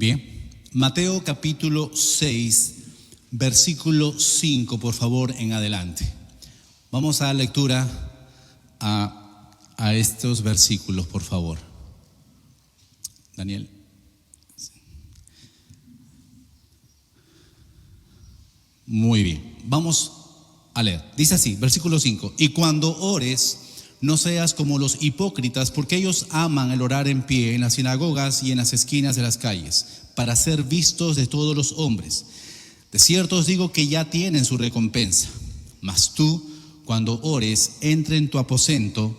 Bien, Mateo capítulo 6, versículo 5, por favor, en adelante. Vamos a dar lectura a estos versículos, por favor. Daniel. Muy bien, vamos a leer. Dice así, versículo 5: Y cuando ores, no seas como los hipócritas, porque ellos aman el orar en pie en las sinagogas y en las esquinas de las calles, para ser vistos de todos los hombres. De cierto os digo que ya tienen su recompensa. Mas tú, cuando ores, entra en tu aposento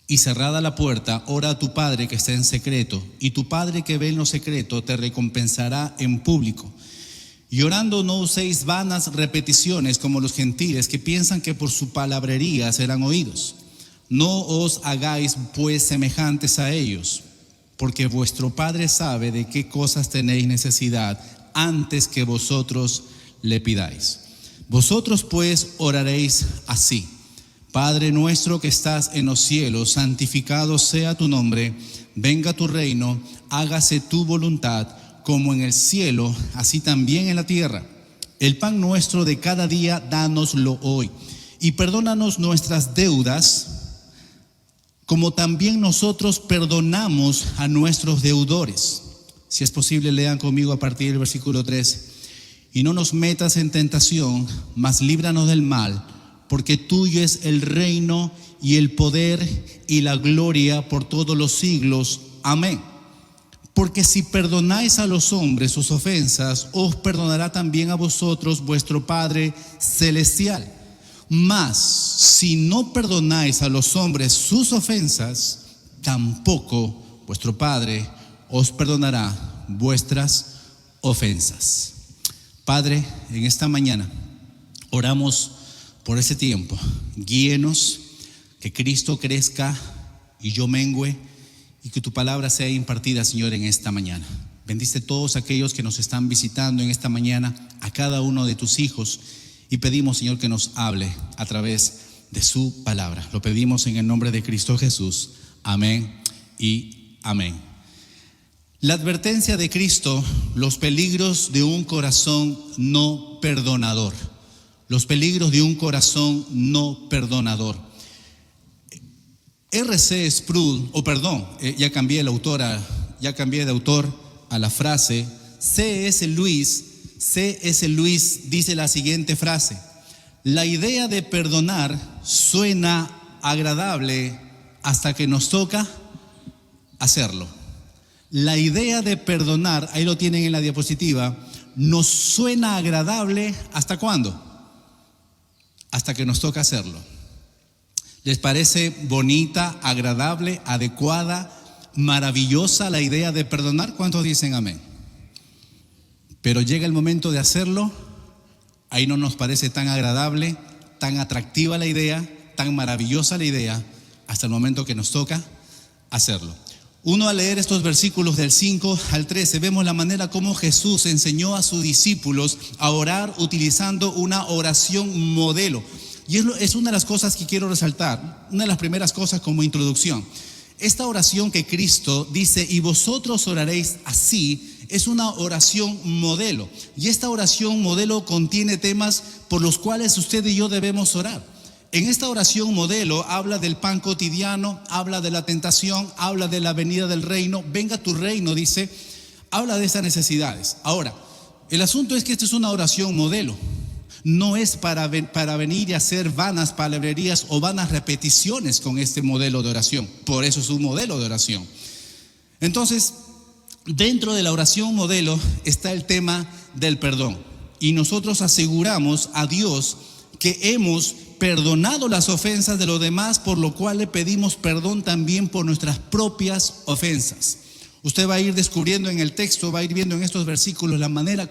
y cerrada la puerta, ora a tu Padre que está en secreto, y tu Padre que ve en lo secreto te recompensará en público. Y orando no uséis vanas repeticiones como los gentiles, que piensan que por su palabrería serán oídos. No os hagáis pues semejantes a ellos, porque vuestro Padre sabe de qué cosas tenéis necesidad antes que vosotros le pidáis. Vosotros pues oraréis así: Padre nuestro que estás en los cielos, santificado sea tu nombre, venga tu reino, hágase tu voluntad, como en el cielo, así también en la tierra. El pan nuestro de cada día, dánoslo hoy. Y perdónanos nuestras deudas, como también nosotros perdonamos a nuestros deudores. Si es posible, lean conmigo a partir del versículo 13. Y no nos metas en tentación, mas líbranos del mal, porque tuyo es el reino y el poder y la gloria por todos los siglos. Amén. Porque si perdonáis a los hombres sus ofensas, os perdonará también a vosotros vuestro Padre celestial. Mas si no perdonáis a los hombres sus ofensas, tampoco vuestro Padre os perdonará vuestras ofensas. Padre, en esta mañana oramos por ese tiempo. Guíenos, que Cristo crezca y yo mengüe, y que tu palabra sea impartida, Señor, en esta mañana. Bendice a todos aquellos que nos están visitando en esta mañana, a cada uno de tus hijos, y pedimos, Señor, que nos hable a través de su palabra. Lo pedimos en el nombre de Cristo Jesús. Amén y amén. La advertencia de Cristo: los peligros de un corazón no perdonador. Los peligros de un corazón no perdonador. R.C. Sproul, ya cambié de autor a la frase. C.S. Lewis dice la siguiente frase: la idea de perdonar suena agradable hasta que nos toca hacerlo. La idea de perdonar, ahí lo tienen en la diapositiva, nos suena agradable ¿hasta cuándo? Hasta que nos toca hacerlo. ¿Les parece bonita, agradable, adecuada, maravillosa la idea de perdonar? ¿Cuántos dicen amén? Pero llega el momento de hacerlo, ahí no nos parece tan agradable, tan atractiva la idea, tan maravillosa la idea, hasta el momento que nos toca hacerlo. Uno, al leer estos versículos del 5 al 13, vemos la manera como Jesús enseñó a sus discípulos a orar utilizando una oración modelo. Y es una de las cosas que quiero resaltar, una de las primeras cosas como introducción. Esta oración que Cristo dice: y vosotros oraréis así, es una oración modelo. Y esta oración modelo contiene temas por los cuales usted y yo debemos orar. En esta oración modelo habla del pan cotidiano, habla de la tentación, habla de la venida del reino. Venga tu reino, dice, habla de esas necesidades. Ahora, el asunto es que esta es una oración modelo. No es para venir y hacer vanas palabrerías o vanas repeticiones con este modelo de oración. Por eso es un modelo de oración. Entonces, dentro de la oración modelo está el tema del perdón. Y nosotros aseguramos a Dios que hemos perdonado las ofensas de los demás, por lo cual le pedimos perdón también por nuestras propias ofensas. Usted va a ir descubriendo en el texto, va a ir viendo en estos versículos la manera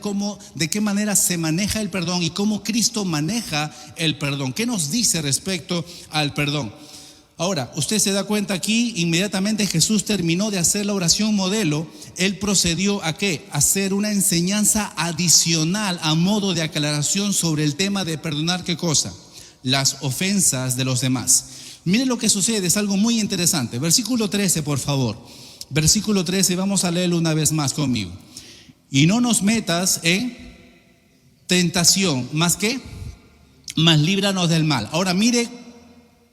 de qué manera se maneja el perdón y cómo Cristo maneja el perdón. ¿Qué nos dice respecto al perdón? Ahora, usted se da cuenta aquí, inmediatamente Jesús terminó de hacer la oración modelo, Él procedió ¿a qué? A hacer una enseñanza adicional a modo de aclaración sobre el tema de perdonar, ¿qué cosa? Las ofensas de los demás. Mire lo que sucede, es algo muy interesante. Versículo 13, por favor. versículo 13, vamos a leerlo una vez más conmigo. Y no nos metas en tentación, más líbranos del mal. Ahora mire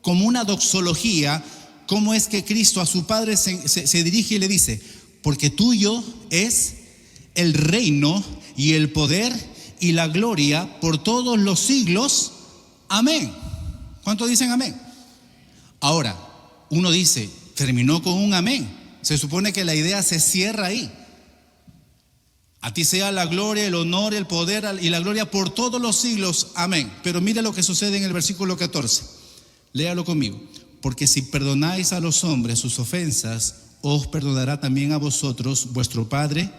como una doxología, cómo es que Cristo a su Padre se dirige y le dice: porque tuyo es el reino y el poder y la gloria por todos los siglos. Amén. ¿Cuántos dicen amén? Ahora, uno dice, terminó con un amén. Se supone que la idea se cierra ahí. A ti sea la gloria, el honor, el poder y la gloria por todos los siglos. Amén. Pero mire lo que sucede en el versículo 14. Léalo conmigo. Porque si perdonáis a los hombres sus ofensas, os perdonará también a vosotros vuestro Padre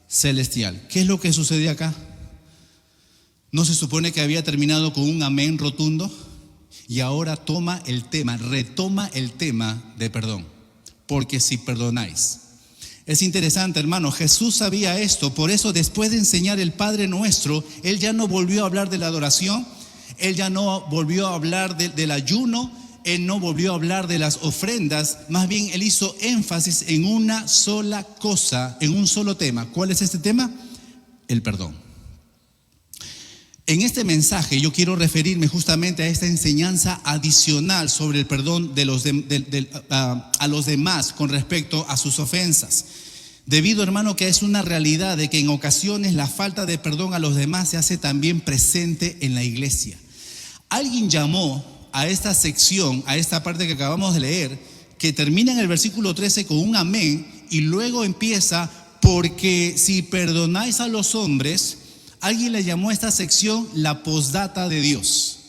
celestial. ¿Qué es lo que sucede acá? ¿No se supone que había terminado con un amén rotundo? Y ahora retoma el tema de perdón. Porque si perdonáis. Es interesante, hermano, Jesús sabía esto, por eso después de enseñar el Padre Nuestro, Él ya no volvió a hablar de la adoración, Él ya no volvió a hablar del ayuno, Él no volvió a hablar de las ofrendas, más bien Él hizo énfasis en una sola cosa, en un solo tema. ¿Cuál es este tema? El perdón. En este mensaje yo quiero referirme justamente a esta enseñanza adicional sobre el perdón a los demás con respecto a sus ofensas. Debido, hermano, que es una realidad de que en ocasiones la falta de perdón a los demás se hace también presente en la iglesia. Alguien llamó a esta sección, a esta parte que acabamos de leer, que termina en el versículo 13 con un amén y luego empieza: porque si perdonáis a los hombres. Alguien le llamó a esta sección la postdata de Dios.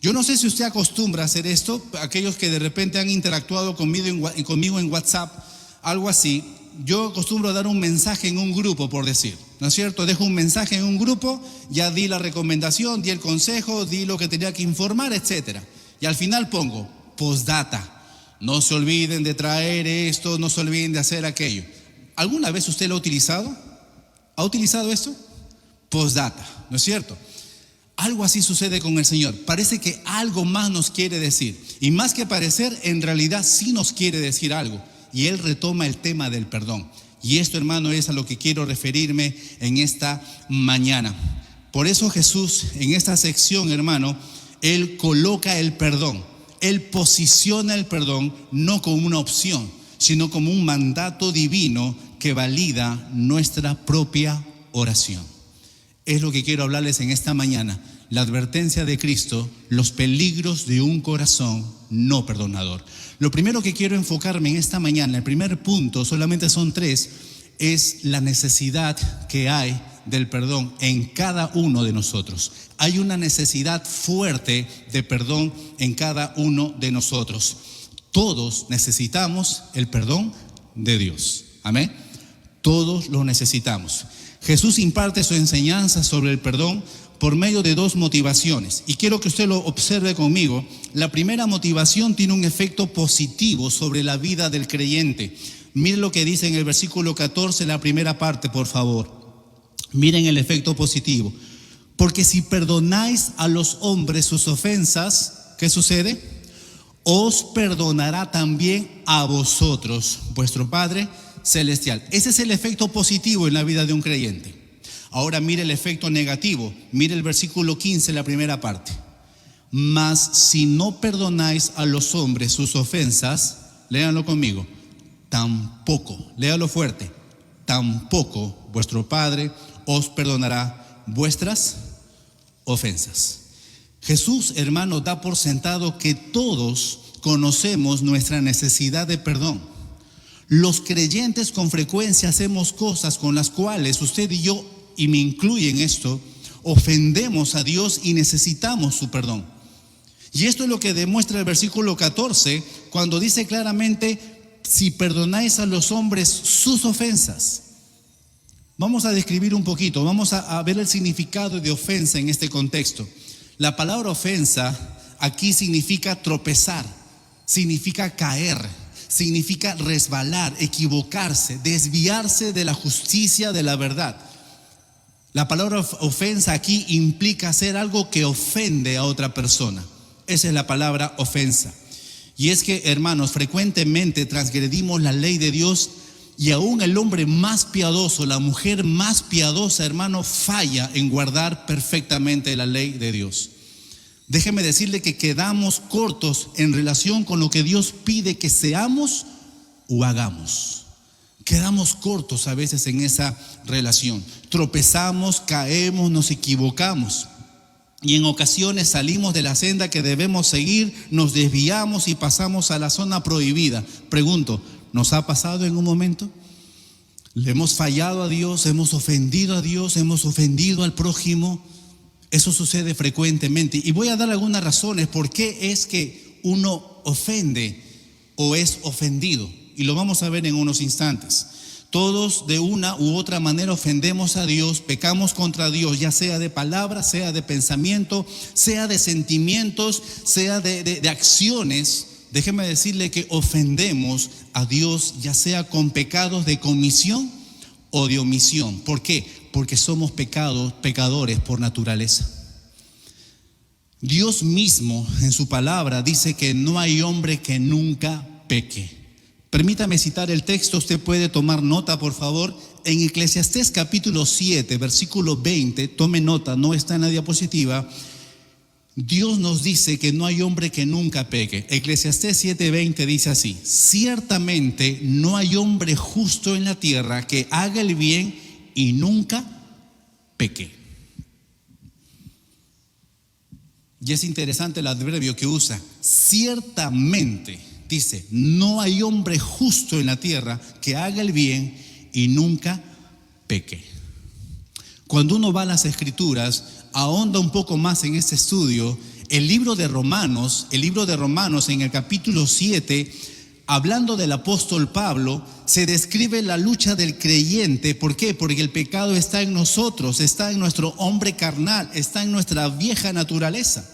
Yo no sé si usted acostumbra a hacer esto, aquellos que de repente han interactuado conmigo en WhatsApp, algo así. Yo acostumbro a dar un mensaje en un grupo, por decir, ¿no es cierto? Dejo un mensaje en un grupo, ya di la recomendación, di el consejo, di lo que tenía que informar, etc. Y al final pongo postdata. No se olviden de traer esto, no se olviden de hacer aquello. ¿Alguna vez usted lo ha utilizado? ¿Ha utilizado esto? Postdata, ¿no es cierto? Algo así sucede con el Señor. Parece que algo más nos quiere decir. Y más que parecer, en realidad sí nos quiere decir algo. Y Él retoma el tema del perdón. Y esto, hermano, es a lo que quiero referirme en esta mañana. Por eso Jesús, en esta sección, hermano, Él coloca el perdón. Él posiciona el perdón no como una opción, sino como un mandato divino que valida nuestra propia oración. Es lo que quiero hablarles en esta mañana. La advertencia de Cristo, los peligros de un corazón no perdonador. Lo primero que quiero enfocarme en esta mañana, el primer punto, solamente son 3, es la necesidad que hay del perdón en cada uno de nosotros. Hay una necesidad fuerte de perdón en cada uno de nosotros. Todos necesitamos el perdón de Dios. Amén. Todos lo necesitamos. Jesús imparte su enseñanza sobre el perdón por medio de 2 motivaciones. Y quiero que usted lo observe conmigo. La primera motivación tiene un efecto positivo sobre la vida del creyente. Miren lo que dice en el versículo 14, la primera parte, por favor. Miren el efecto positivo. Porque si perdonáis a los hombres sus ofensas, ¿qué sucede? Os perdonará también a vosotros, vuestro Padre celestial. Ese es el efecto positivo en la vida de un creyente. Ahora mire el efecto negativo. Mire el versículo 15, la primera parte. Mas si no perdonáis a los hombres sus ofensas, léanlo conmigo, tampoco, léalo fuerte, tampoco vuestro Padre os perdonará vuestras ofensas. Jesús, hermano, da por sentado que todos conocemos nuestra necesidad de perdón. Los creyentes con frecuencia hacemos cosas con las cuales usted y yo, y me incluye en esto, ofendemos a Dios y necesitamos su perdón. Y esto es lo que demuestra el versículo 14, cuando dice claramente: si perdonáis a los hombres sus ofensas. Vamos a describir un poquito, vamos a ver el significado de ofensa en este contexto. La palabra ofensa aquí significa tropezar, significa caer, significa resbalar, equivocarse, desviarse de la justicia, de la verdad. La palabra ofensa aquí implica hacer algo que ofende a otra persona. Esa es la palabra ofensa. Y es que, hermanos, frecuentemente transgredimos la ley de Dios y aún el hombre más piadoso, la mujer más piadosa, hermano, falla en guardar perfectamente la ley de Dios. Déjeme decirle que quedamos cortos en relación con lo que Dios pide que seamos o hagamos. Quedamos cortos a veces en esa relación. Tropezamos, caemos, nos equivocamos. Y en ocasiones salimos de la senda que debemos seguir, nos desviamos y pasamos a la zona prohibida. Pregunto, ¿nos ha pasado en un momento? ¿Le hemos fallado a Dios? ¿Hemos ofendido a Dios? ¿Hemos ofendido al prójimo? Eso sucede frecuentemente. Y voy a dar algunas razones por qué es que uno ofende o es ofendido. Y lo vamos a ver en unos instantes. Todos de una u otra manera ofendemos a Dios, pecamos contra Dios, ya sea de palabra, sea de pensamiento, sea de sentimientos, sea de acciones. Déjeme decirle que ofendemos a Dios, ya sea con pecados de comisión o de omisión. ¿Por qué? Porque somos pecadores por naturaleza. Dios mismo en su palabra dice que no hay hombre que nunca peque. Permítame citar el texto, usted puede tomar nota, por favor. En Eclesiastés capítulo 7, versículo 20, tome nota, no está en la diapositiva. Dios nos dice que no hay hombre que nunca peque. Eclesiastés 7:20 dice así: ciertamente no hay hombre justo en la tierra que haga el bien y nunca peque. Y es interesante el adverbio que usa, ciertamente. Dice, no hay hombre justo en la tierra que haga el bien y nunca peque. Cuando uno va a las Escrituras, ahonda un poco más en este estudio. El libro de Romanos en el capítulo 7, hablando del apóstol Pablo, se describe la lucha del creyente. ¿Por qué? Porque el pecado está en nosotros, está en nuestro hombre carnal, está en nuestra vieja naturaleza.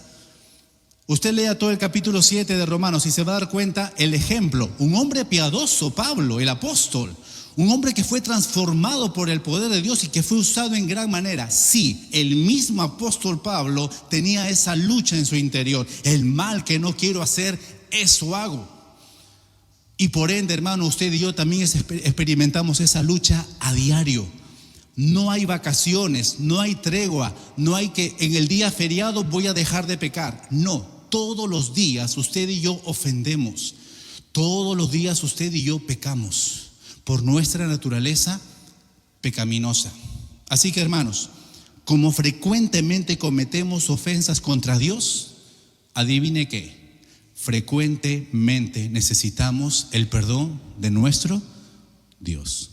Usted lea todo el capítulo 7 de Romanos y se va a dar cuenta el ejemplo. Un hombre piadoso, Pablo, el apóstol. Un hombre que fue transformado por el poder de Dios y que fue usado en gran manera. Sí, el mismo apóstol Pablo tenía esa lucha en su interior. El mal que no quiero hacer, eso hago. Y por ende, hermano, usted y yo también experimentamos esa lucha a diario. No hay vacaciones, no hay tregua, no hay que en el día feriado voy a dejar de pecar. No, todos los días usted y yo ofendemos. Todos los días usted y yo pecamos por nuestra naturaleza pecaminosa. Así que, hermanos, como frecuentemente cometemos ofensas contra Dios, adivine qué, frecuentemente necesitamos el perdón de nuestro Dios.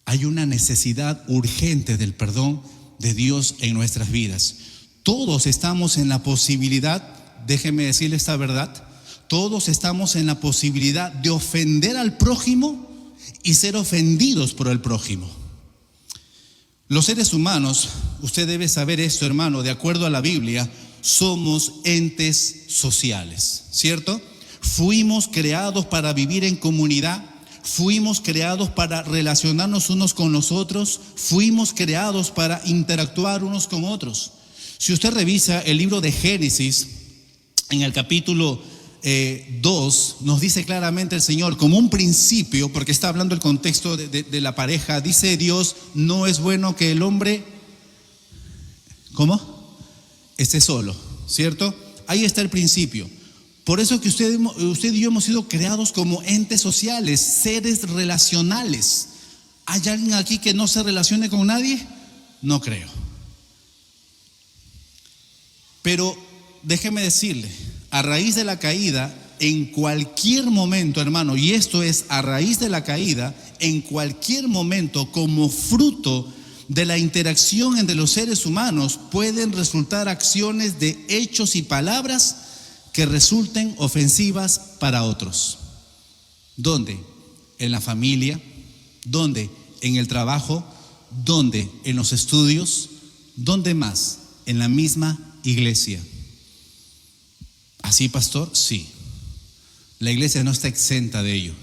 Hay una necesidad urgente del perdón de Dios en nuestras vidas. Todos estamos en la posibilidad, déjeme decirle esta verdad, todos estamos en la posibilidad de ofender al prójimo y ser ofendidos por el prójimo. Los seres humanos, usted debe saber esto, hermano, de acuerdo a la Biblia, somos entes sociales, ¿cierto? Fuimos creados para vivir en comunidad. Fuimos creados para relacionarnos unos con los otros. Fuimos creados para interactuar unos con otros. Si usted revisa el libro de Génesis, en el capítulo 2, nos dice claramente el Señor, como un principio, porque está hablando el contexto de la pareja, dice Dios, no es bueno que el hombre, ¿cómo? Esté solo, ¿cierto? Ahí está el principio. Por eso que usted y yo hemos sido creados como entes sociales, seres relacionales. ¿Hay alguien aquí que no se relacione con nadie? No creo. Pero déjeme decirle, a raíz de la caída, en cualquier momento, hermano, y esto es a raíz de la caída, en cualquier momento, como fruto de la interacción entre los seres humanos, pueden resultar acciones de hechos y palabras que resulten ofensivas para otros. ¿Dónde? En la familia. ¿Dónde? En el trabajo. ¿Dónde? En los estudios. ¿Dónde más? En la misma iglesia. ¿Así, pastor? Sí. La iglesia no está exenta de ello.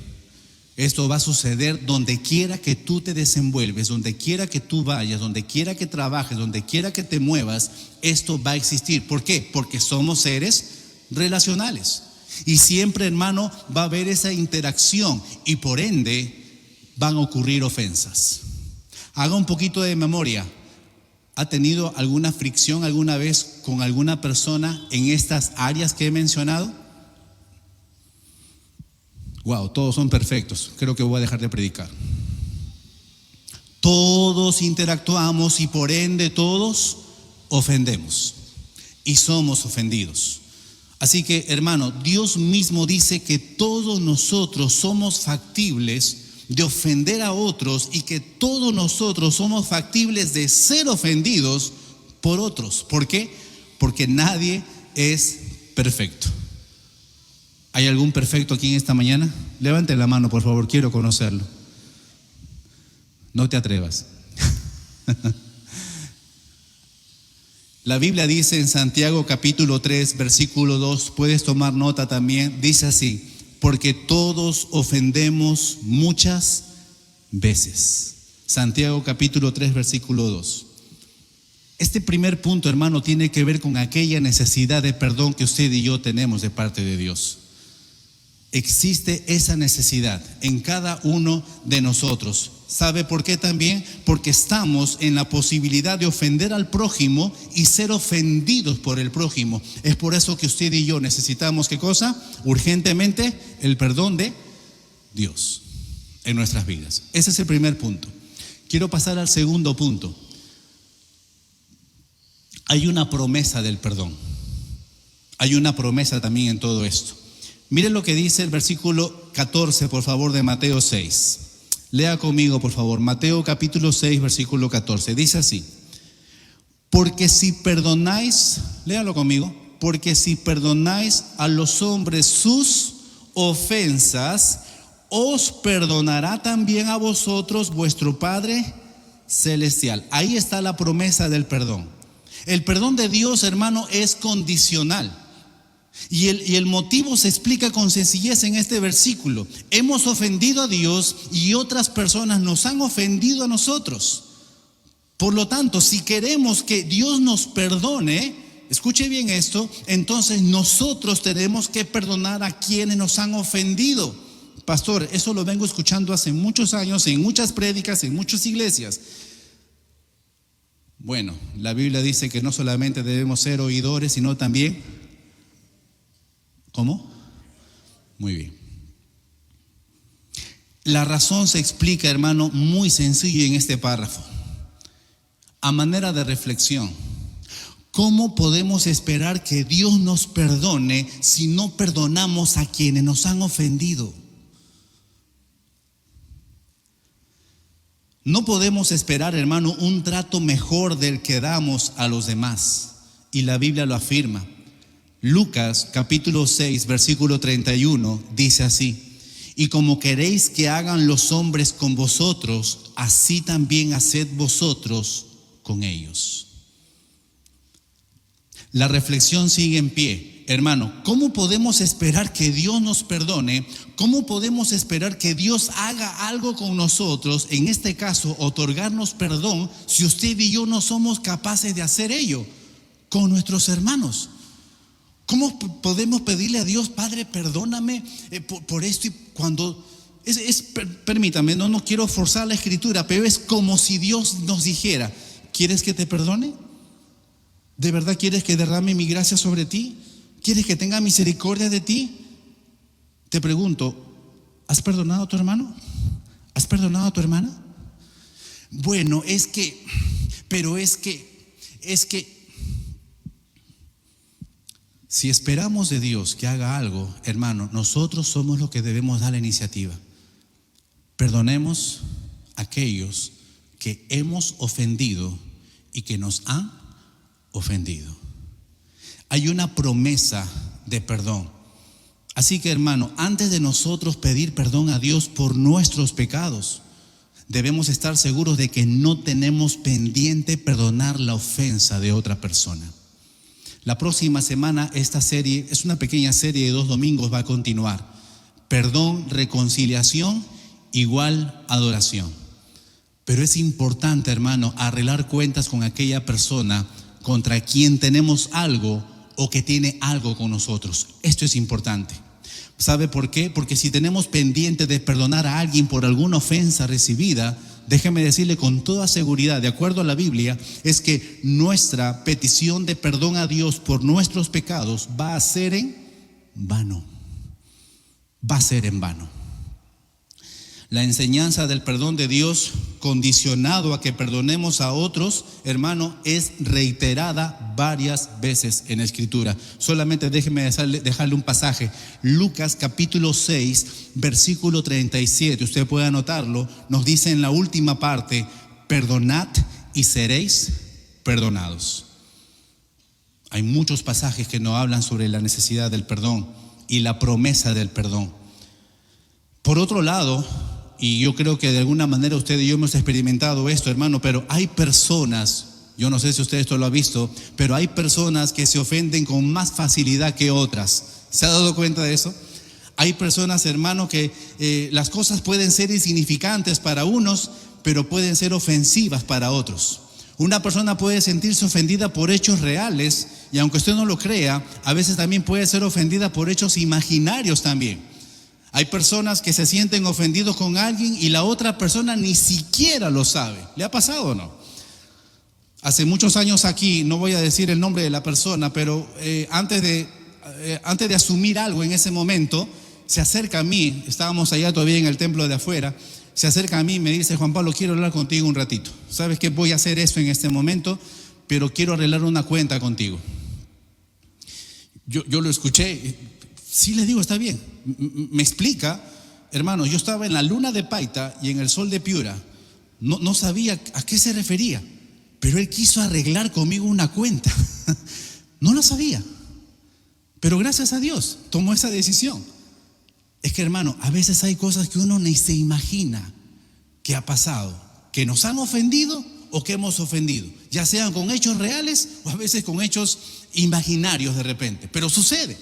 Esto va a suceder donde quiera que tú te desenvuelves, donde quiera que tú vayas, donde quiera que trabajes, donde quiera que te muevas. Esto va a existir. ¿Por qué? Porque somos seres relacionales. Y siempre, hermano, va a haber esa interacción y por ende van a ocurrir ofensas. Haga un poquito de memoria. ¿Ha tenido alguna fricción alguna vez con alguna persona en estas áreas que he mencionado? Wow, todos son perfectos. Creo que voy a dejar de predicar. Todos interactuamos y por ende todos ofendemos y somos ofendidos. Así que, hermano, Dios mismo dice que todos nosotros somos factibles de ofender a otros y que todos nosotros somos factibles de ser ofendidos por otros. ¿Por qué? Porque nadie es perfecto. ¿Hay algún perfecto aquí en esta mañana? Levante la mano, por favor, quiero conocerlo. No te atrevas. La Biblia dice en Santiago capítulo 3, versículo 2, puedes tomar nota también, dice así: porque todos ofendemos muchas veces. Santiago capítulo 3, versículo 2. Este primer punto, hermano, tiene que ver con aquella necesidad de perdón que usted y yo tenemos de parte de Dios. Existe esa necesidad en cada uno de nosotros. ¿Sabe por qué también? Porque estamos en la posibilidad de ofender al prójimo y ser ofendidos por el prójimo. Es por eso que usted y yo necesitamos, ¿qué cosa? Urgentemente el perdón de Dios en nuestras vidas. Ese es el primer punto. Quiero pasar al segundo punto. Hay una promesa del perdón. Hay una promesa también en todo esto. Miren lo que dice el versículo 14, por favor, de Mateo 6. Lea conmigo, por favor, Mateo capítulo 6, versículo 14. Dice así: porque si perdonáis, léalo conmigo, porque si perdonáis a los hombres sus ofensas, os perdonará también a vosotros vuestro Padre Celestial. Ahí está la promesa del perdón. El perdón de Dios, hermano, es condicional. Y el motivo se explica con sencillez en este versículo. Hemos ofendido a Dios y otras personas nos han ofendido a nosotros. Por lo tanto, si queremos que Dios nos perdone, escuche bien esto, entonces nosotros tenemos que perdonar a quienes nos han ofendido. Pastor, eso lo vengo escuchando hace muchos años, en muchas prédicas, en muchas iglesias. Bueno, la Biblia dice que no solamente debemos ser oidores, sino también... ¿Cómo? Muy bien. La razón se explica, hermano, muy sencillo en este párrafo. A manera de reflexión, ¿cómo podemos esperar que Dios nos perdone si no perdonamos a quienes nos han ofendido? No podemos esperar, hermano, un trato mejor del que damos a los demás. Y la Biblia lo afirma. Lucas capítulo 6 versículo 31 dice así: y como queréis que hagan los hombres con vosotros, así también haced vosotros con ellos. La reflexión sigue en pie. Hermano, ¿cómo podemos esperar que Dios nos perdone? ¿Cómo podemos esperar que Dios haga algo con nosotros, en este caso otorgarnos perdón, si usted y yo no somos capaces de hacer ello con nuestros hermanos? ¿Cómo podemos pedirle a Dios, Padre, perdóname por esto? Y cuando permítame, no quiero forzar la escritura, pero es como si Dios nos dijera: ¿quieres que te perdone? ¿De verdad quieres que derrame mi gracia sobre ti? ¿Quieres que tenga misericordia de ti? Te pregunto, ¿has perdonado a tu hermano? ¿Has perdonado a tu hermana? Bueno, es que si esperamos de Dios que haga algo, hermano, nosotros somos los que debemos dar la iniciativa. Perdonemos a aquellos que hemos ofendido y que nos han ofendido. Hay una promesa de perdón. Así que, hermano, antes de nosotros pedir perdón a Dios por nuestros pecados, debemos estar seguros de que no tenemos pendiente perdonar la ofensa de otra persona. La próxima semana esta serie, es una pequeña serie de 2 domingos, va a continuar. Perdón, reconciliación, igual adoración. Pero es importante, hermano, arreglar cuentas con aquella persona contra quien tenemos algo o que tiene algo con nosotros. Esto es importante. ¿Sabe por qué? Porque si tenemos pendiente de perdonar a alguien por alguna ofensa recibida, déjeme decirle con toda seguridad, de acuerdo a la Biblia, es que nuestra petición de perdón a Dios por nuestros pecados va a ser en vano. Va a ser en vano. La enseñanza del perdón de Dios, condicionado a que perdonemos a otros, hermano, es reiterada varias veces en la Escritura. Solamente déjeme dejarle un pasaje. Lucas capítulo 6, versículo 37. Usted puede anotarlo. Nos dice en la última parte: perdonad y seréis perdonados. Hay muchos pasajes que nos hablan sobre la necesidad del perdón y la promesa del perdón. Por otro lado, y yo creo que de alguna manera usted y yo hemos experimentado esto, hermano, pero hay personas, yo no sé si usted esto lo ha visto, pero hay personas que se ofenden con más facilidad que otras. ¿Se ha dado cuenta de eso? Hay personas, hermano, que las cosas pueden ser insignificantes para unos, pero pueden ser ofensivas para otros. Una persona puede sentirse ofendida por hechos reales, y aunque usted no lo crea, a veces también puede ser ofendida por hechos imaginarios también. Hay personas que se sienten ofendidos con alguien y la otra persona ni siquiera lo sabe. ¿Le ha pasado o no? Hace muchos años aquí, no voy a decir el nombre de la persona, pero antes de asumir algo en ese momento, se acerca a mí, estábamos allá todavía en el templo de afuera, se acerca a mí y me dice: Juan Pablo, quiero hablar contigo un ratito. ¿Sabes qué? Voy a hacer esto en este momento, pero quiero arreglar una cuenta contigo. Yo lo escuché. Sí, le digo, está bien. Me explica, hermano, yo estaba en la luna de Paita y en el sol de Piura. No sabía a qué se refería, pero él quiso arreglar conmigo una cuenta. No lo sabía, pero gracias a Dios tomó esa decisión. Es que, hermano, a veces hay cosas que uno ni se imagina que ha pasado, que nos han ofendido o que hemos ofendido, ya sean con hechos reales o a veces con hechos imaginarios de repente, pero sucede.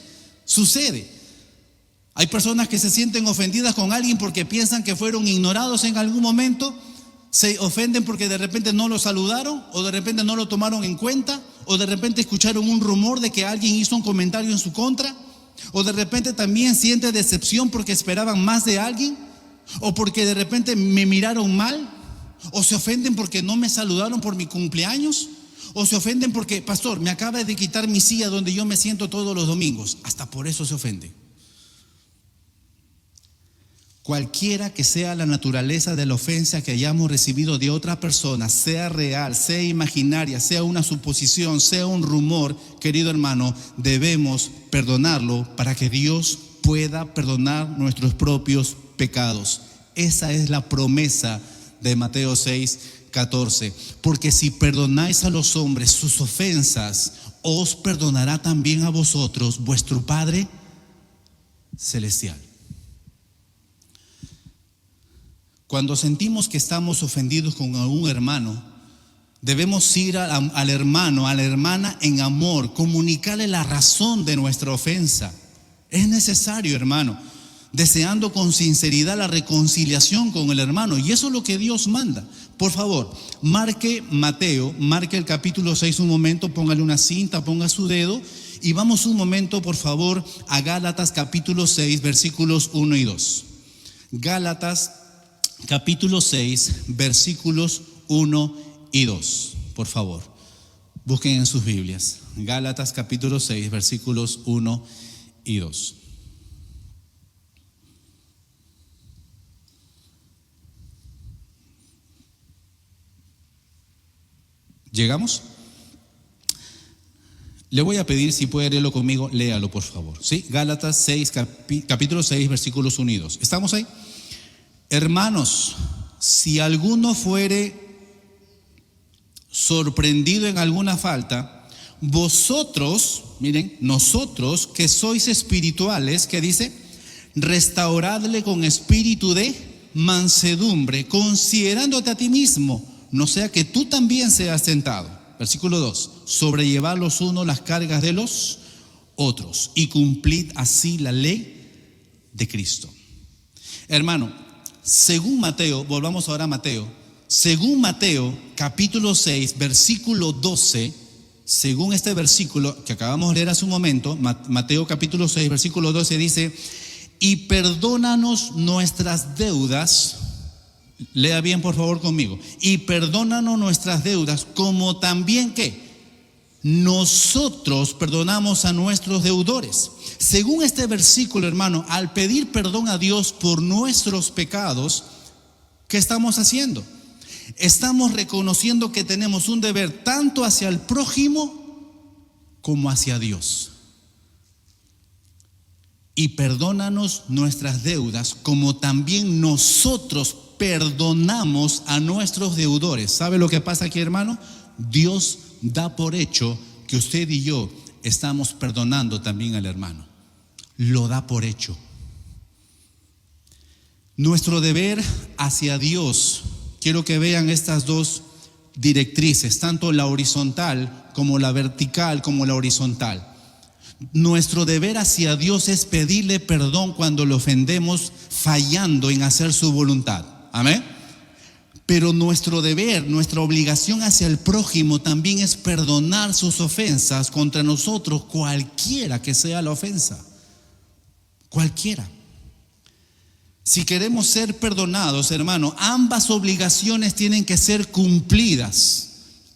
Hay personas que se sienten ofendidas con alguien porque piensan que fueron ignorados en algún momento. Se ofenden porque de repente no lo saludaron, o de repente no lo tomaron en cuenta, o de repente escucharon un rumor de que alguien hizo un comentario en su contra, o de repente también siente decepción porque esperaban más de alguien, o porque de repente me miraron mal, o se ofenden porque no me saludaron por mi cumpleaños, o se ofenden porque, pastor, me acaba de quitar mi silla donde yo me siento todos los domingos. Hasta por eso se ofende. Cualquiera que sea la naturaleza de la ofensa que hayamos recibido de otra persona, sea real, sea imaginaria, sea una suposición, sea un rumor, querido hermano, debemos perdonarlo para que Dios pueda perdonar nuestros propios pecados. Esa es la promesa de Mateo 6:14. Porque si perdonáis a los hombres sus ofensas, os perdonará también a vosotros vuestro Padre celestial. Cuando sentimos que estamos ofendidos con algún hermano, debemos ir al hermano, a la hermana en amor, comunicarle la razón de nuestra ofensa. Es necesario, hermano, deseando con sinceridad la reconciliación con el hermano, y eso es lo que Dios manda. Por favor, marque el capítulo 6 un momento, póngale una cinta, ponga su dedo y vamos un momento, por favor, a Gálatas capítulo 6, versículos 1 y 2. Gálatas capítulo 6, versículos 1 y 2. Por favor, busquen en sus Biblias. Gálatas capítulo 6, versículos 1 y 2. ¿Llegamos? Le voy a pedir, si puede leerlo conmigo, léalo por favor. ¿Sí? Gálatas 6, capítulo 6, versículos 1 y 2. ¿Estamos ahí? Hermanos, si alguno fuere sorprendido en alguna falta, vosotros, miren, nosotros que sois espirituales, ¿qué dice? Restauradle con espíritu de mansedumbre, considerándote a ti mismo, no sea que tú también seas tentado. Versículo 2, sobrellevad los unos las cargas de los otros y cumplid así la ley de Cristo. Hermano, según Mateo, volvamos ahora a Mateo, según Mateo capítulo 6, versículo 12, según este versículo que acabamos de leer hace un momento, Mateo capítulo 6, versículo 12 dice: y perdónanos nuestras deudas. Lea bien por favor conmigo. Y perdónanos nuestras deudas, como también que nosotros perdonamos a nuestros deudores. Según este versículo, hermano, al pedir perdón a Dios por nuestros pecados, ¿qué estamos haciendo? Estamos reconociendo que tenemos un deber tanto hacia el prójimo como hacia Dios. Y perdónanos nuestras deudas, como también nosotros perdonamos a nuestros deudores. ¿Sabe lo que pasa aquí, hermano? Dios da por hecho que usted y yo estamos perdonando también al hermano. Lo da por hecho. Nuestro deber hacia Dios, quiero que vean estas dos directrices, tanto la horizontal como la vertical, como la horizontal. Nuestro deber hacia Dios es pedirle perdón cuando le ofendemos, fallando en hacer su voluntad. Amén. Pero nuestro deber, nuestra obligación hacia el prójimo también es perdonar sus ofensas contra nosotros, cualquiera que sea la ofensa. Cualquiera. Si queremos ser perdonados, hermano, ambas obligaciones tienen que ser cumplidas.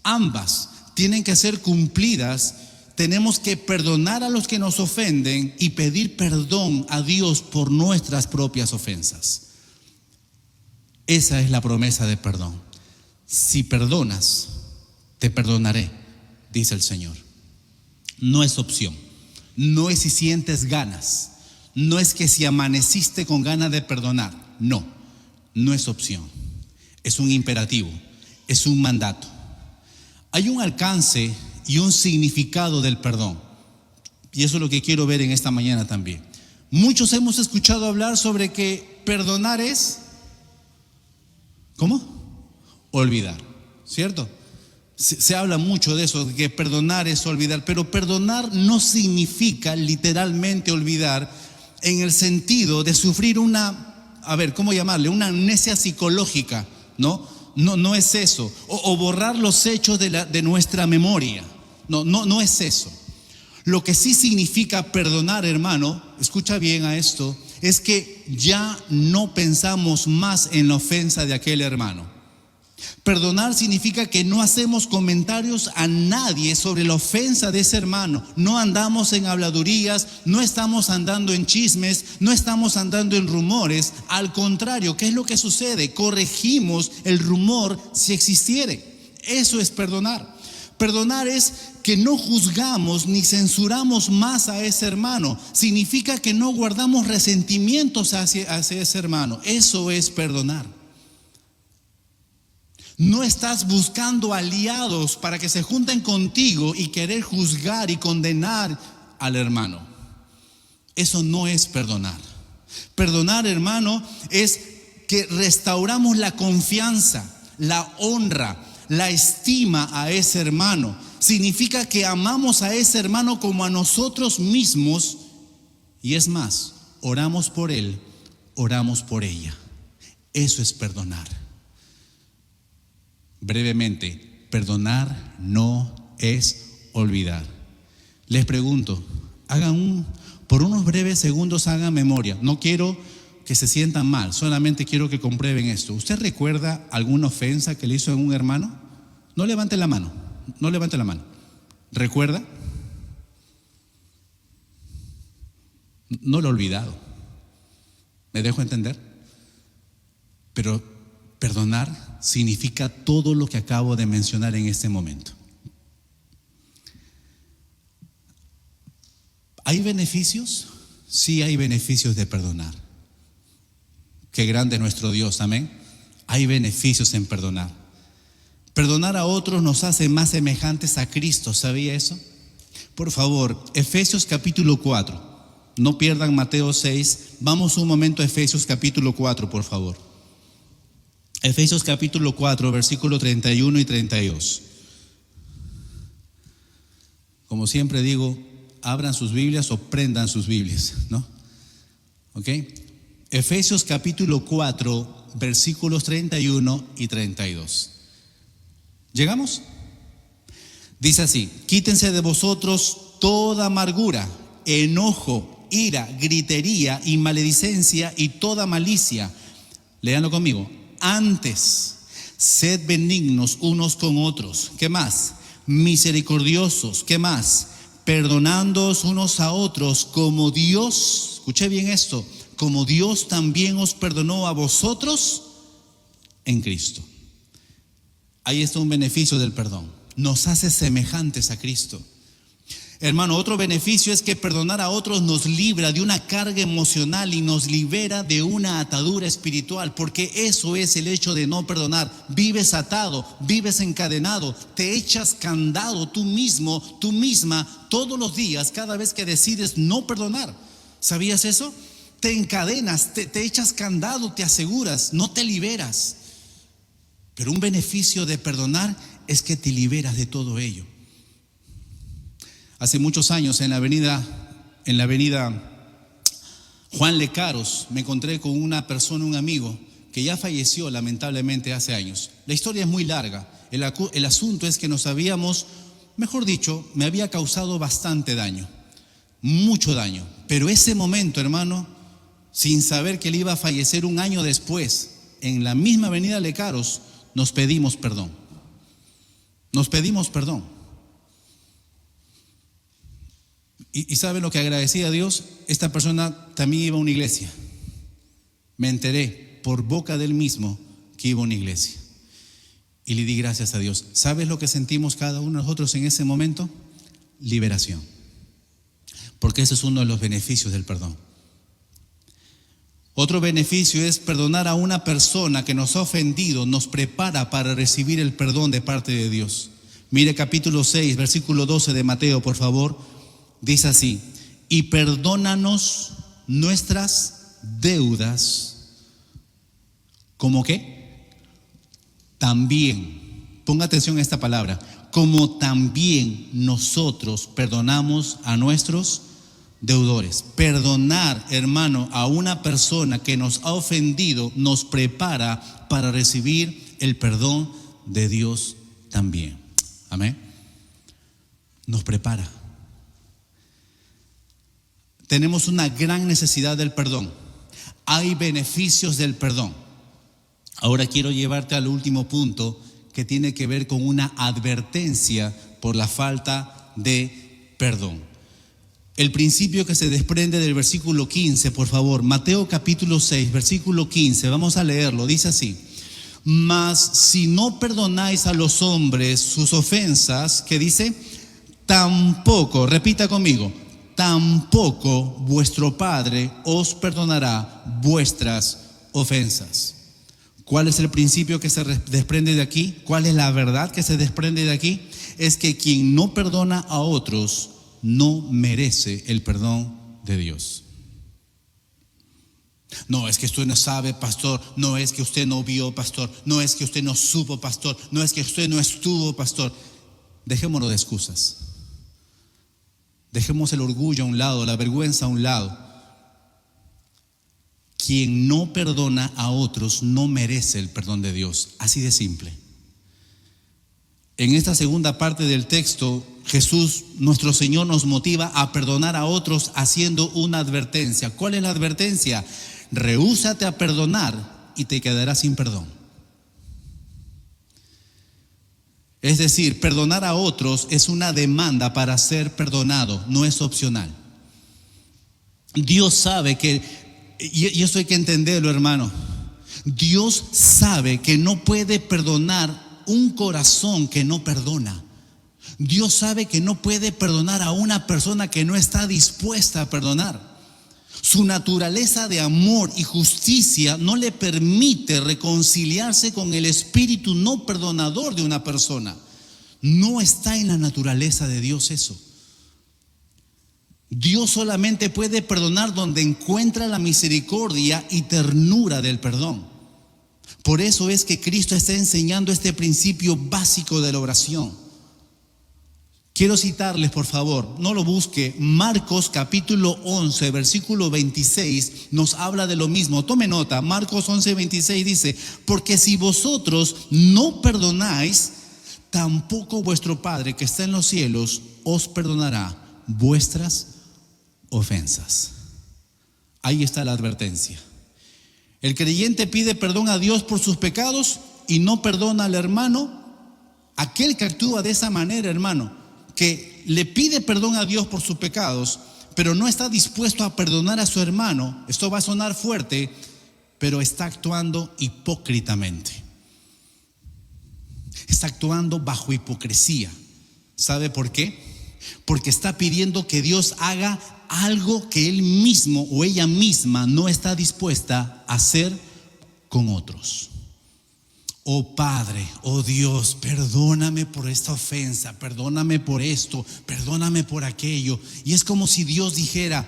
Ambas tienen que ser cumplidas. Tenemos que perdonar a los que nos ofenden y pedir perdón a Dios por nuestras propias ofensas. Esa es la promesa de perdón. Si perdonas, te perdonaré, dice el Señor. No es opción. No es si sientes ganas. No es que si amaneciste con ganas de perdonar. No, no es opción. Es un imperativo, es un mandato. Hay un alcance y un significado del perdón. Y eso es lo que quiero ver en esta mañana también. Muchos hemos escuchado hablar sobre que perdonar es, ¿cómo? Olvidar, ¿cierto? Se habla mucho de eso, de que perdonar es olvidar, pero perdonar no significa literalmente olvidar en el sentido de sufrir una, ¿cómo llamarle? Una amnesia psicológica, ¿no? No es eso. O borrar los hechos de nuestra memoria. No es eso. Lo que sí significa perdonar, hermano, escucha bien a esto, es que ya no pensamos más en la ofensa de aquel hermano. Perdonar significa que no hacemos comentarios a nadie sobre la ofensa de ese hermano. No andamos en habladurías, no estamos andando en chismes, no estamos andando en rumores. Al contrario, ¿qué es lo que sucede? Corregimos el rumor si existiere. Eso es perdonar. Perdonar es que no juzgamos ni censuramos más a ese hermano. Significa que no guardamos resentimientos hacia ese hermano. Eso es perdonar. No estás buscando aliados para que se junten contigo y querer juzgar y condenar al hermano. Eso no es perdonar. Perdonar, hermano, es que restauramos la confianza, la honra, la estima a ese hermano. Significa que amamos a ese hermano como a nosotros mismos. Y es más, oramos por él, oramos por ella. Eso es perdonar. Brevemente, perdonar no es olvidar. Les pregunto, por unos breves segundos hagan memoria. No quiero que se sientan mal, solamente quiero que comprueben esto. ¿Usted recuerda alguna ofensa que le hizo a un hermano? No levante la mano, no levante la mano. ¿Recuerda? No lo he olvidado. ¿Me dejo entender? Pero perdonar significa todo lo que acabo de mencionar en este momento. ¿Hay beneficios? Sí, hay beneficios de perdonar. Qué grande es nuestro Dios, amén. Hay beneficios en perdonar. Perdonar a otros nos hace más semejantes a Cristo, ¿sabía eso? Por favor, Efesios capítulo 4. No pierdan Mateo 6. Vamos un momento a Efesios capítulo 4, por favor. Efesios capítulo 4, versículo 31 y 32. Como siempre digo, abran sus Biblias o prendan sus Biblias, ¿no? ¿Ok? Efesios capítulo 4, versículos 31 y 32. ¿Llegamos? Dice así: quítense de vosotros toda amargura, enojo, ira, gritería y maledicencia y toda malicia. Léanlo conmigo. Antes, sed benignos unos con otros. ¿Qué más? Misericordiosos. ¿Qué más? Perdonándoos unos a otros como Dios, escuché bien esto, como Dios también os perdonó a vosotros en Cristo. Ahí está un beneficio del perdón. Nos hace semejantes a Cristo. Hermano, otro beneficio es que perdonar a otros nos libra de una carga emocional y nos libera de una atadura espiritual, porque eso es el hecho de no perdonar. Vives atado, vives encadenado, te echas candado tú mismo, tú misma, todos los días, cada vez que decides no perdonar. ¿Sabías eso? Te encadenas, te echas candado, te aseguras, no te liberas. Pero un beneficio de perdonar es que te liberas de todo ello. Hace muchos años en la avenida Juan Lecaros me encontré con una persona, un amigo, que ya falleció lamentablemente hace años. La historia es muy larga. El asunto es que nos habíamos, mejor dicho, me había causado bastante daño, mucho daño. Pero ese momento, hermano, sin saber que él iba a fallecer un año después, en la misma avenida Lecaros, nos pedimos perdón. Nos pedimos perdón. ¿Y saben lo que agradecí a Dios? Esta persona también iba a una iglesia. Me enteré por boca de él mismo que iba a una iglesia. Y le di gracias a Dios. ¿Sabes lo que sentimos cada uno de nosotros en ese momento? Liberación. Porque ese es uno de los beneficios del perdón. Otro beneficio es perdonar a una persona que nos ha ofendido, nos prepara para recibir el perdón de parte de Dios. Mire capítulo 6, versículo 12 de Mateo, por favor. Dice así: y perdónanos nuestras deudas, ¿cómo qué? También, ponga atención a esta palabra, como también nosotros perdonamos a nuestros deudores. Perdonar, hermano, a una persona que nos ha ofendido nos prepara para recibir el perdón de Dios también. Amén. Nos prepara. Tenemos una gran necesidad del perdón. Hay beneficios del perdón. Ahora quiero llevarte al último punto, que tiene que ver con una advertencia por la falta de perdón. El principio que se desprende del versículo 15, por favor, Mateo capítulo 6, versículo 15, vamos a leerlo, dice así: mas si no perdonáis a los hombres sus ofensas, ¿qué dice? Tampoco, repita conmigo, tampoco vuestro Padre os perdonará vuestras ofensas. ¿Cuál es el principio que se desprende de aquí? ¿Cuál es la verdad que se desprende de aquí? Es que quien no perdona a otros no merece el perdón de Dios. No es que usted no sabe, pastor. No es que usted no vio, pastor. No es que usted no supo, pastor. No es que usted no estuvo, pastor. Dejémonos de excusas. Dejemos el orgullo a un lado, la vergüenza a un lado. Quien no perdona a otros no merece el perdón de Dios. Así de simple. En esta segunda parte del texto, Jesús, nuestro Señor, nos motiva a perdonar a otros haciendo una advertencia. ¿Cuál es la advertencia? Rehúsate a perdonar y te quedarás sin perdón. Es decir, perdonar a otros es una demanda para ser perdonado, no es opcional. Dios sabe que, y eso hay que entenderlo, hermano, Dios sabe que no puede perdonar un corazón que no perdona. Dios sabe que no puede perdonar a una persona que no está dispuesta a perdonar. Su naturaleza de amor y justicia no le permite reconciliarse con el espíritu no perdonador de una persona. No está en la naturaleza de Dios eso. Dios solamente puede perdonar donde encuentra la misericordia y ternura del perdón. Por eso es que Cristo está enseñando este principio básico de la oración. Quiero citarles, por favor, no lo busque. Marcos capítulo 11, versículo 26 nos habla de lo mismo. Tome nota, Marcos 11, 26 dice: porque si vosotros no perdonáis, tampoco vuestro Padre que está en los cielos os perdonará vuestras ofensas. Ahí está la advertencia. El creyente pide perdón a Dios por sus pecados y no perdona al hermano. Aquel que actúa de esa manera, hermano, que le pide perdón a Dios por sus pecados, pero no está dispuesto a perdonar a su hermano, esto va a sonar fuerte, pero está actuando hipócritamente. Está actuando bajo hipocresía. ¿Sabe por qué? Porque está pidiendo que Dios haga algo que él mismo o ella misma no está dispuesta a hacer con otros. Oh Padre, oh Dios, perdóname por esta ofensa, perdóname por esto, perdóname por aquello. Y es como si Dios dijera,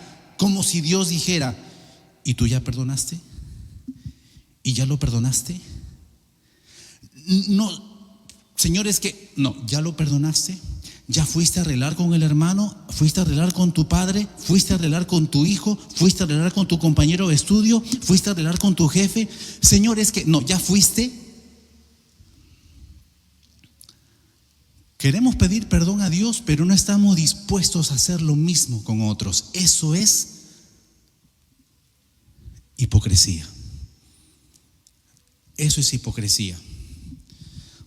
¿y tú ya perdonaste? ¿Y ya lo perdonaste? No, Señor, ¿ya lo perdonaste? ¿Ya fuiste a arreglar con el hermano? ¿Fuiste a arreglar con tu padre? ¿Fuiste a arreglar con tu hijo? ¿Fuiste a arreglar con tu compañero de estudio? ¿Fuiste a arreglar con tu jefe? Señor, ¿ya fuiste? Queremos pedir perdón a Dios, pero no estamos dispuestos a hacer lo mismo con otros. Eso es hipocresía. Eso es hipocresía.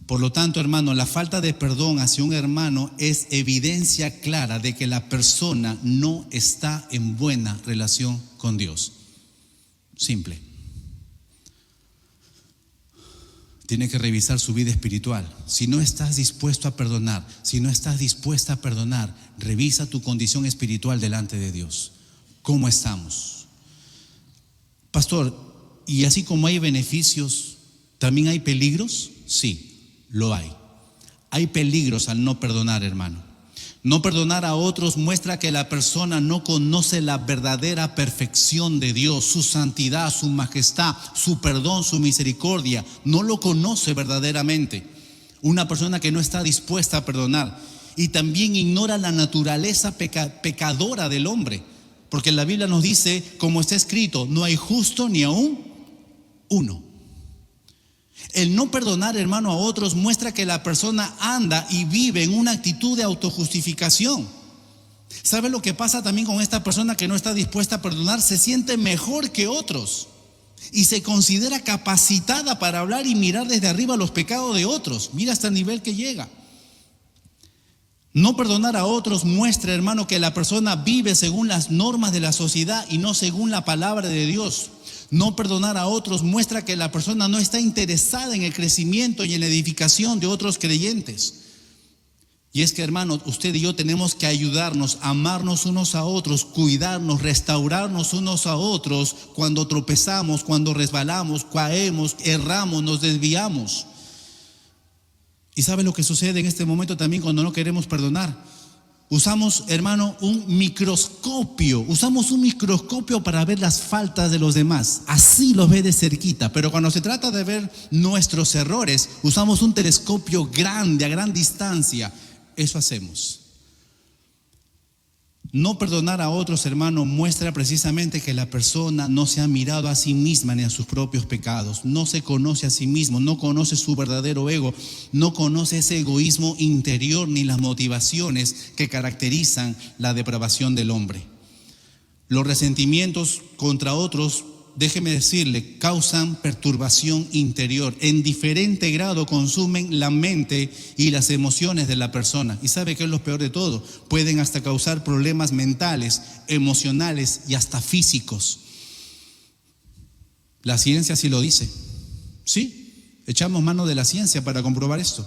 Por lo tanto, hermano, la falta de perdón hacia un hermano es evidencia clara de que la persona no está en buena relación con Dios. Simple. Tiene que revisar su vida espiritual. Si no estás dispuesto a perdonar, si no estás dispuesta a perdonar, revisa tu condición espiritual delante de Dios. ¿Cómo estamos? Pastor, ¿y así como hay beneficios, también hay peligros? Sí. Lo hay. Hay peligros al no perdonar, hermano. No perdonar a otros muestra que la persona no conoce la verdadera perfección de Dios, su santidad, su majestad, su perdón, su misericordia. No lo conoce verdaderamente. Una persona que no está dispuesta a perdonar. Y también ignora la naturaleza pecadora del hombre. Porque la Biblia nos dice, como está escrito, no hay justo ni aún uno. El no perdonar, hermano, a otros muestra que la persona anda y vive en una actitud de autojustificación. ¿Sabe lo que pasa también con esta persona que no está dispuesta a perdonar? Se siente mejor que otros y se considera capacitada para hablar y mirar desde arriba los pecados de otros. Mira hasta el nivel que llega. No perdonar a otros muestra, hermano, que la persona vive según las normas de la sociedad y no según la palabra de Dios. No perdonar a otros muestra que la persona no está interesada en el crecimiento y en la edificación de otros creyentes. Y es que, hermano, usted y yo tenemos que ayudarnos, amarnos unos a otros, cuidarnos, restaurarnos unos a otros cuando tropezamos, cuando resbalamos, caemos, erramos, nos desviamos. ¿Y sabe lo que sucede en este momento también cuando no queremos perdonar? Usamos, hermano, un microscopio para ver las faltas de los demás. Así los ve de cerquita. Pero cuando se trata de ver nuestros errores, usamos un telescopio grande, a gran distancia. Eso hacemos. No perdonar a otros, hermano, muestra precisamente que la persona no se ha mirado a sí misma ni a sus propios pecados. No se conoce a sí mismo, no conoce su verdadero ego, no conoce ese egoísmo interior ni las motivaciones que caracterizan la depravación del hombre. Los resentimientos contra otros, déjeme decirle, causan perturbación interior. En diferente grado consumen la mente y las emociones de la persona. ¿Y sabe qué es lo peor de todo? Pueden hasta causar problemas mentales, emocionales y hasta físicos. La ciencia sí lo dice. Sí, echamos mano de la ciencia para comprobar esto.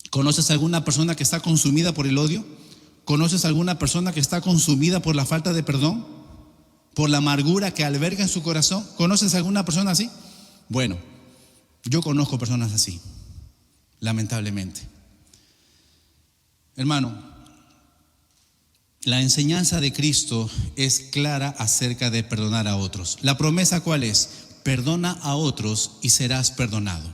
¿Conoces alguna persona que está consumida por el odio? ¿Conoces alguna persona que está consumida por la falta de perdón? ¿Por la amargura que alberga en su corazón? ¿Conoces alguna persona así? Bueno, yo conozco personas así, lamentablemente. Hermano, la enseñanza de Cristo es clara acerca de perdonar a otros. ¿La promesa cuál es? Perdona a otros y serás perdonado.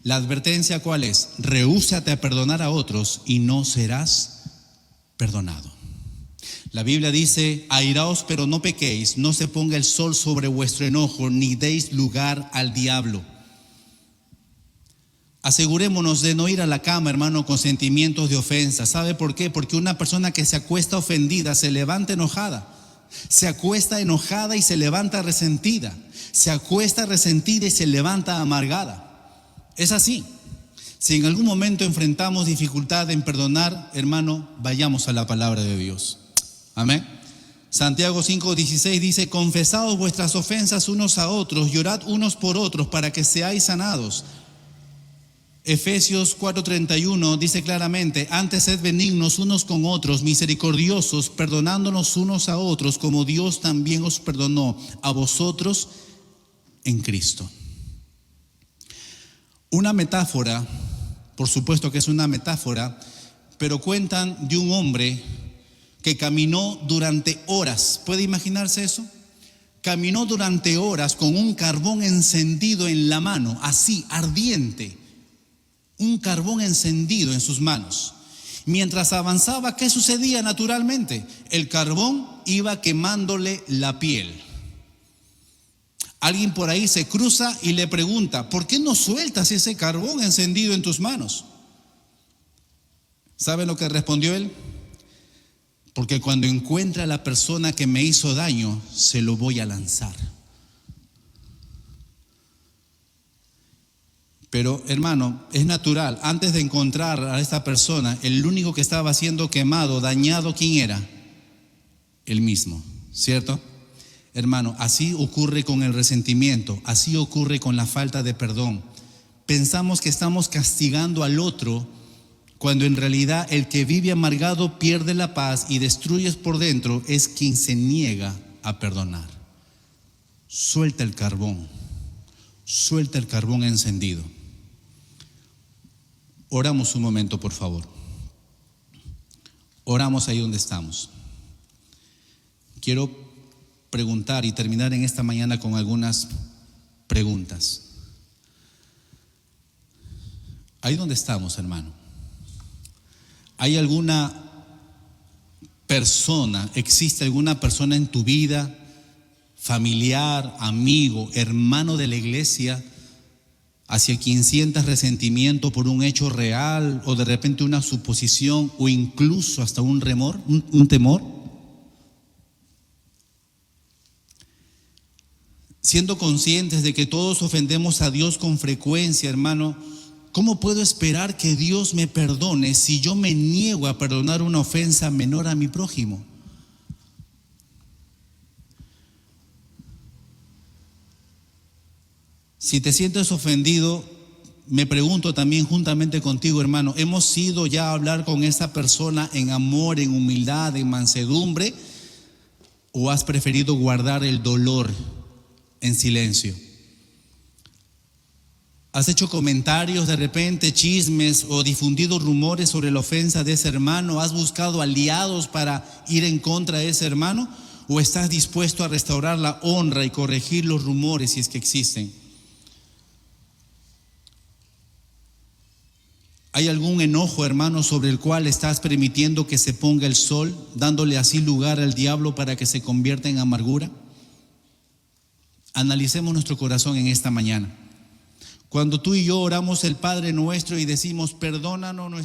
La advertencia cuál es? Rehúsate a perdonar a otros y no serás perdonado. La Biblia dice, airaos pero no pequéis, no se ponga el sol sobre vuestro enojo, ni deis lugar al diablo. Asegurémonos de no ir a la cama, hermano, con sentimientos de ofensa. ¿Sabe por qué? Porque una persona que se acuesta ofendida se levanta enojada. Se acuesta enojada y se levanta resentida. Se acuesta resentida y se levanta amargada. Es así. Si en algún momento enfrentamos dificultad en perdonar, hermano, vayamos a la palabra de Dios. Amén. Santiago 5:16 dice: confesaos vuestras ofensas unos a otros y orad unos por otros para que seáis sanados. Efesios 4:31 dice claramente: antes sed benignos unos con otros, misericordiosos, perdonándonos unos a otros, como Dios también os perdonó a vosotros en Cristo. Una metáfora, por supuesto que es una metáfora, pero cuentan de un hombre que caminó durante horas. ¿Puede imaginarse eso? Caminó durante horas con un carbón encendido en la mano, así, ardiente. Un carbón encendido en sus manos. Mientras avanzaba, ¿qué sucedía naturalmente? El carbón iba quemándole la piel. Alguien por ahí se cruza y le pregunta: ¿por qué no sueltas ese carbón encendido en tus manos? ¿Saben lo que respondió él? Porque cuando encuentre a la persona que me hizo daño, se lo voy a lanzar. Pero hermano, es natural, antes de encontrar a esta persona, el único que estaba siendo quemado, dañado, ¿quién era? Él mismo, ¿cierto? Hermano, así ocurre con el resentimiento, así ocurre con la falta de perdón. Pensamos que estamos castigando al otro, cuando en realidad el que vive amargado pierde la paz y destruye por dentro es quien se niega a perdonar. Suelta el carbón encendido. Oramos un momento, por favor. Oramos ahí donde estamos. Quiero preguntar y terminar en esta mañana con algunas preguntas. Ahí donde estamos, hermano. ¿Hay alguna persona, existe alguna persona en tu vida, familiar, amigo, hermano de la iglesia, hacia quien sientas resentimiento por un hecho real o de repente una suposición o incluso hasta un temor? Siendo conscientes de que todos ofendemos a Dios con frecuencia, hermano, ¿cómo puedo esperar que Dios me perdone si yo me niego a perdonar una ofensa menor a mi prójimo? Si te sientes ofendido, me pregunto también juntamente contigo, hermano, ¿hemos ido ya a hablar con esa persona en amor, en humildad, en mansedumbre? ¿O has preferido guardar el dolor en silencio? ¿Has hecho comentarios de repente, chismes o difundido rumores sobre la ofensa de ese hermano? ¿Has buscado aliados para ir en contra de ese hermano? ¿O estás dispuesto a restaurar la honra y corregir los rumores si es que existen? ¿Hay algún enojo, hermano, sobre el cual estás permitiendo que se ponga el sol, dándole así lugar al diablo para que se convierta en amargura? Analicemos nuestro corazón en esta mañana. Cuando tú y yo oramos el Padre Nuestro y decimos: perdónanos